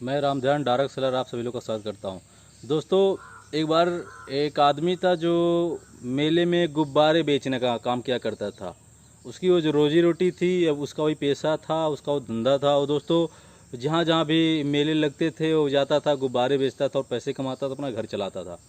मैं Ramdhyan direct seller आप सभी लोग का स्वागत करता हूं। दोस्तों, एक बार एक आदमी था जो मेले में गुब्बारे बेचने का काम किया करता था। उसकी वो जो रोजी रोटी थी, अब उसका वही पेशा था, उसका वो धंधा था। और दोस्तों, जहाँ जहाँ भी मेले लगते थे वो जाता था, गुब्बारे बेचता था और पैसे कमाता था, अपना घर चलाता था।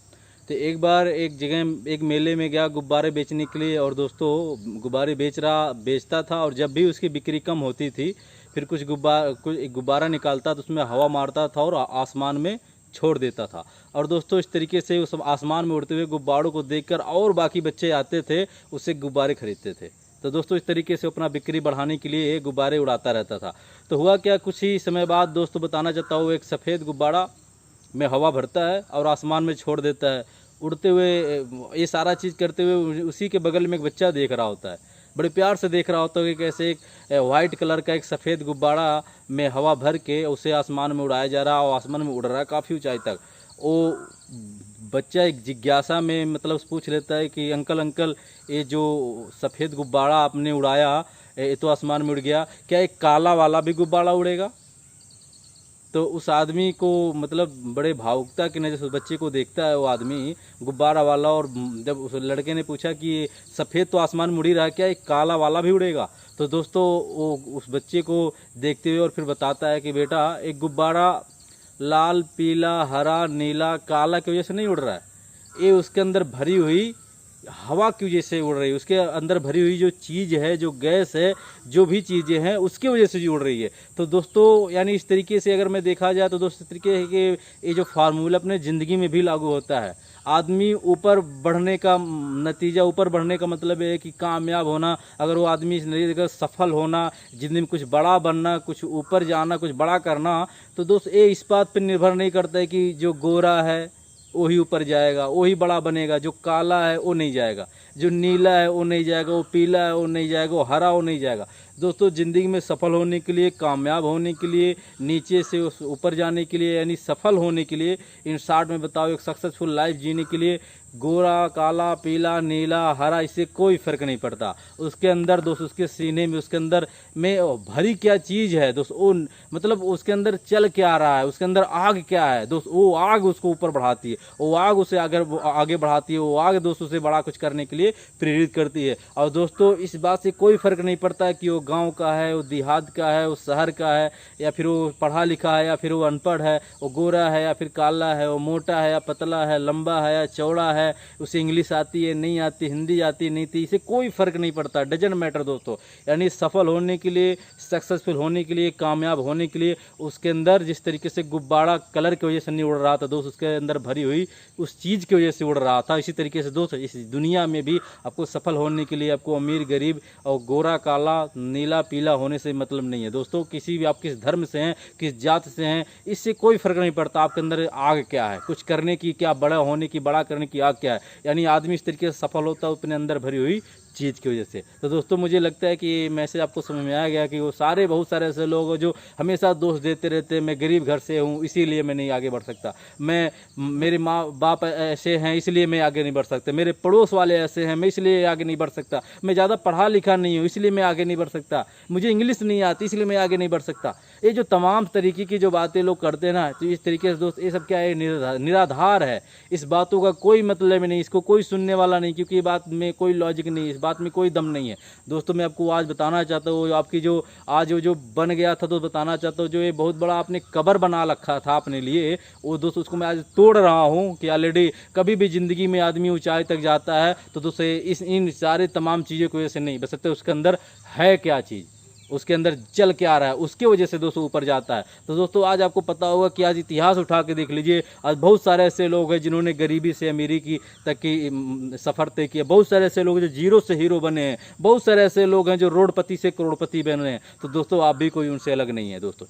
तो एक बार एक जगह एक मेले में गया गुब्बारे बेचने के लिए। और दोस्तों, गुब्बारे बेचता था, और जब भी उसकी बिक्री कम होती थी फिर कुछ एक गुब्बारा निकालता तो उसमें हवा मारता था और आसमान में छोड़ देता था। और दोस्तों, इस तरीके से उस आसमान में उड़ते हुए गुब्बारों को देखकर और बाकी बच्चे आते थे, उससे गुब्बारे खरीदते थे। तो दोस्तों, इस तरीके से अपना बिक्री बढ़ाने के लिए गुब्बारे उड़ाता रहता था। तो हुआ क्या, कुछ ही समय बाद दोस्तों बताना चाहता हूँ, एक सफ़ेद गुब्बारा में हवा भरता है और आसमान में छोड़ देता है उड़ते हुए। ये सारा चीज़ करते हुए उसी के बगल में एक बच्चा देख रहा होता है, बड़े प्यार से देख रहा होता है कि कैसे एक वाइट कलर का एक सफ़ेद गुब्बारा में हवा भर के उसे आसमान में उड़ाया जा रहा है और आसमान में उड़ रहा है काफ़ी ऊंचाई तक। वो बच्चा एक जिज्ञासा में मतलब पूछ लेता है कि अंकल अंकल, ये जो सफ़ेद गुब्बारा आपने उड़ाया, ये तो आसमान में उड़ गया, क्या एक काला वाला भी गुब्बारा उड़ेगा? तो उस आदमी को मतलब बड़े भावुकता की नज़र से उस बच्चे को देखता है वो आदमी, गुब्बारा वाला। और जब उस लड़के ने पूछा कि सफ़ेद तो आसमान में उड़ ही रहा है, क्या एक काला वाला भी उड़ेगा? तो दोस्तों, वो उस बच्चे को देखते हुए और फिर बताता है कि बेटा, एक गुब्बारा लाल पीला हरा नीला काला की वजह से नहीं उड़ रहा है, ये उसके अंदर भरी हुई हवा की वजह से उड़ रही है। उसके अंदर भरी हुई जो चीज़ है, जो गैस है, जो भी चीज़ें हैं, उसकी वजह से जो उड़ रही है। तो दोस्तों, यानी इस तरीके से अगर मैं देखा जाए तो दोस्तों, इस तरीके है कि ये जो फार्मूला अपने ज़िंदगी में भी लागू होता है। आदमी ऊपर बढ़ने का नतीजा, ऊपर बढ़ने का मतलब है कि कामयाब होना। अगर वो आदमी इस नतीजे सफल होना, ज़िंदगी में कुछ बड़ा बनना, कुछ ऊपर जाना, कुछ बड़ा करना, तो दोस्त ये इस बात पर निर्भर नहीं करता है कि जो गोरा है वही ऊपर जाएगा, वही बड़ा बनेगा, जो काला है वो नहीं जाएगा, जो नीला है वो नहीं जाएगा, वो पीला है वो नहीं जाएगा, वो हरा वो नहीं जाएगा। दोस्तों, ज़िंदगी में सफल होने के लिए, कामयाब होने के लिए, नीचे से उस ऊपर जाने के लिए, यानी सफल होने के लिए, इन शॉर्ट में बताओ, एक सक्सेसफुल लाइफ जीने के लिए गोरा काला पीला नीला हरा इससे कोई फ़र्क नहीं पड़ता। उसके अंदर दोस्त, उसके सीने में, उसके अंदर में भरी क्या चीज़ है दोस्त, वो मतलब उसके अंदर चल क्या रहा है, उसके अंदर आग क्या है दोस्त, वो आग उसको ऊपर बढ़ाती है, वो आग उसे आगे बढ़ाती है, वो आग दोस्त उसे बड़ा कुछ करने के लिए प्रेरित करती है। और दोस्तों, इस बात से कोई फ़र्क नहीं पड़ता है कि वो गाँव का है, वो देहात का है, वो शहर का है, या फिर वो पढ़ा लिखा है या फिर वो अनपढ़ है, वो गोरा है या फिर काला है, वो मोटा है या पतला है, लंबा है या चौड़ा है, उसे इंग्लिश आती है नहीं आती, हिंदी आती नहीं थी, इसे कोई फ़र्क नहीं पड़ता, डजंट मैटर दोस्तों। यानी सफल होने के लिए, सक्सेसफुल होने के लिए, कामयाब होने के लिए, उसके अंदर जिस तरीके से गुब्बारा कलर की वजह से नहीं उड़ रहा था दोस्त, उसके अंदर भरी हुई उस चीज़ की वजह से उड़ रहा था। इसी तरीके से दोस्त, इस दुनिया में भी आपको सफल होने के लिए आपको अमीर गरीब और गोरा काला नीला पीला होने से मतलब नहीं है दोस्तों। किसी भी आप किस धर्म से हैं, किस जात से हैं, इससे कोई फ़र्क नहीं पड़ता आपके अंदर आग क्या है, कुछ करने की, क्या बड़ा होने की, बड़ा करने की आग क्या है। यानी आदमी इस तरीके से सफल होता है अपने अंदर भरी हुई चीज़ की वजह से। तो दोस्तों, मुझे लगता है कि ये मैसेज आपको समझ में आ गया कि वो बहुत सारे ऐसे लोग हैं जो हमेशा दोष देते रहते हैं, मैं गरीब घर से हूँ इसीलिए मैं नहीं आगे बढ़ सकता, मेरे माँ बाप ऐसे हैं इसलिए मैं आगे नहीं बढ़ सकता, मेरे पड़ोस वाले ऐसे हैं मैं इसलिए आगे नहीं बढ़ सकता, मैं ज़्यादा पढ़ा लिखा नहीं हूँ इसलिए मैं आगे नहीं बढ़ सकता, मुझे इंग्लिश नहीं आती इसलिए मैं आगे नहीं बढ़ सकता। ये जो तमाम तरीके की जो बातें लोग करते हैं ना, तो इस तरीके से दोस्त, ये सब क्या है, निराधार है। इस बातों का कोई मतलब नहीं, इसको कोई सुनने वाला नहीं, क्योंकि ये बात में कोई लॉजिक नहीं, इस बात में कोई दम नहीं है। दोस्तों, मैं आपको आज बताना चाहता हूँ, आपकी जो आज जो बन गया था, तो बताना चाहता हूँ, जो ये बहुत बड़ा आपने कबर बना रखा था अपने लिए, वो दोस्तों उसको मैं आज तोड़ रहा हूँ। कि ऑलरेडी कभी भी ज़िंदगी में आदमी ऊंचाई तक जाता है तो दोस्तों इन सारे तमाम चीज़ों की वजह से नहीं, बस सकते उसके अंदर है क्या चीज़, उसके अंदर चल के आ रहा है, उसके वजह से दोस्तों ऊपर जाता है। तो दोस्तों, आज आपको पता होगा कि आज इतिहास उठा के देख लीजिए, आज बहुत सारे ऐसे लोग हैं जिन्होंने गरीबी से अमीरी की तक की सफ़र तय किया, बहुत सारे ऐसे लोग जो जीरो से हीरो बने हैं, बहुत सारे ऐसे लोग हैं जो रोडपति से करोड़पति बने हैं। तो दोस्तों, आप भी कोई उनसे अलग नहीं है दोस्तों।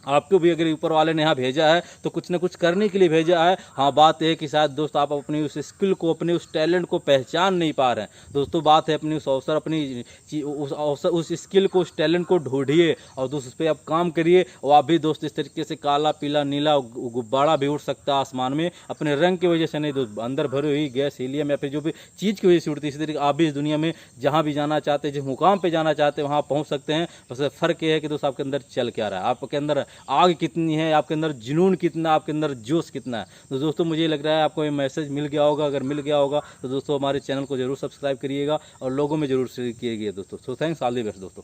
आपको भी अगर ऊपर वाले ने यहाँ भेजा है तो कुछ ना कुछ करने के लिए भेजा है। हाँ, बात है कि शायद दोस्त आप अपनी उस स्किल को, अपने उस टैलेंट को पहचान नहीं पा रहे हैं दोस्तों। बात है अपनी उस अवसर, अपनी उस अवसर, उस स्किल को, उस टैलेंट को ढूंढिए और दोस्त उस पर आप काम करिए। और आप भी दोस्त इस तरीके से काला पीला नीला गुब्बारा भी उड़ सकता है आसमान में, अपने रंग की वजह से नहीं दोस्त, अंदर भरी हुई गैस हीलियम या फिर जो भी चीज़ की वजह से उड़ती है। इसी तरीके आप भी इस दुनिया में जहाँ भी जाना चाहते हैं, जिस मुकाम पर जाना चाहते हैं, वहाँ पहुँच सकते हैं। बस फ़र्क ये है कि दोस्त आपके अंदर चल क्या रहा है, आपके अंदर आग कितनी है, आपके अंदर जुनून कितना, आपके अंदर जोश कितना है। तो दोस्तों मुझे लग रहा है आपको ये मैसेज मिल गया होगा। अगर मिल गया होगा तो दोस्तों हमारे चैनल को जरूर सब्सक्राइब करिएगा और लोगों में जरूर शेयर कीजिएगा दोस्तों। So thanks, all the best दोस्तों।